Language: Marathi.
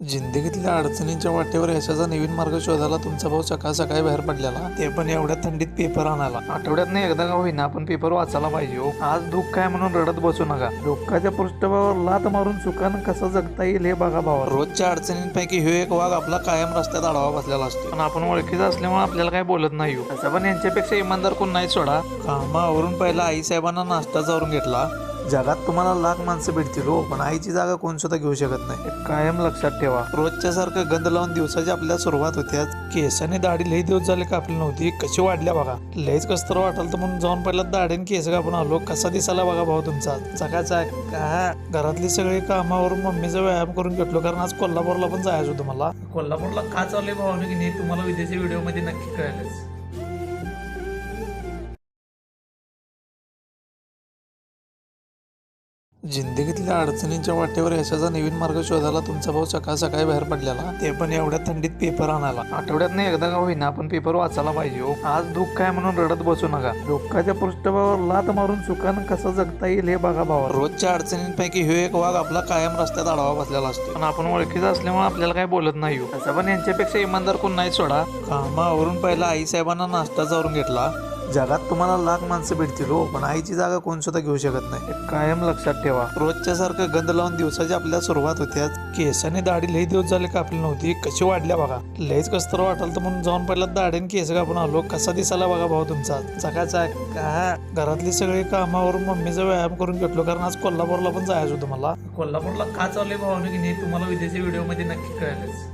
जिंदगीतल्या अडचणींच्या वाटेवर यशाचा नवीन मार्ग शोधायला तुमचा भाऊ सकाळ सकाळी बाहेर पडलेला, ते पण एवढ्या थंडीत पेपर आणायला. आठवड्यात एकदा का होईना आपण पेपर वाचायला पाहिजे हो. आज दुःख काय म्हणून रडत बसू नका. दुःखाच्या पृष्ठभागावर लात मारून सुखानं कसं जगता येईल हे बघा भावा. रोजच्या अडचणींपैकी ह्यो एक वाघ आपला कायम रस्त्यात आडवा बसलेला असतो, पण आपण ओळखीचा असल्यामुळे आपल्याला काय बोलत नाही हो. तसं पण यांच्यापेक्षा इमानदार कोण नाही सोडा. कामावरून पहिला आई साहेबांना नाश्ता चारून घेतला. जगात तुम्हाला लाख माणसं भेटतील हो, पण आईची जागा कोण सुद्धा घेऊ शकत नाही. कायम लक्षात ठेवा. रोजच्या सारखं गंध लावून दिवसाची आपल्याला सुरुवात होत्या. केसाने दाढी लई दिवस झाले कापली नव्हती, कशी वाढल्या बघा. लईच कसतर वाटलं तर म्हणून जाऊन पहिला दाढीने केस कापून आलो. कसा दिसायला बघा भाऊ तुमचा चकाचा का. घरातली सगळी कामावरून मम्मीचा व्यायाम करून घेतलो, कारण आज कोल्हापूरला पण जायचं होतं मला. कोल्हापूरला का चाललंय भावाने की नाही तुम्हाला विदेशी व्हिडिओ मध्ये नक्की कळेलच. जिंदगीतल्या अडचणींच्या वाटेवर यशाचा नवीन मार्ग शोधायला तुमचा भाऊ सकाळ सकाळी बाहेर पडलेला, ते पण एवढ्या थंडीत पेपर आणायला. आठवड्यात एकदा का होईना आपण पेपर वाचायला पाहिजे हो. आज दुःख काय म्हणून रडत बसू नका. दुःखाच्या पृष्ठभागावर लात मारून सुखानं कसं जगता येईल हे बघा भावा. रोजच्या अडचणींपैकी ह्यो एक वाघ आपला कायम रस्त्यात आडवा बसलेला असतो, पण आपण ओळखीचा असल्यामुळे आपल्याला काय बोलत नाही हो. तसं पण यांच्यापेक्षा इमानदार कोण नाही सोडा. कामावरून पहिला आई साहेबांना नाश्ता चारून घेतला. जगात तुम्हाला लाख माणसं भेटतील हो, पण आईची जागा कोण सुद्धा घेऊ शकत नाही. कायम लक्षात ठेवा. रोजच्या सारखं गंध लावून दिवसाची आपल्याला सुरुवात होत्या. केसाने दाढी लई दिवस झाले कापली नव्हती, कशी वाढल्या बघा. लईच कसतर वाटलं तर म्हणून जाऊन पहिला दाढीने केस कापून आलो. कसा दिसायला बघा भाऊ तुमचा चकाचा का. घरातली सगळी कामावरून मम्मीचा व्यायाम करून घेतलो, कारण आज कोल्हापूरला पण जायचं होतं मला. कोल्हापूरला का चाललंय भावाने की नाही तुम्हाला विदेशी व्हिडिओ मध्ये नक्की कळेलच.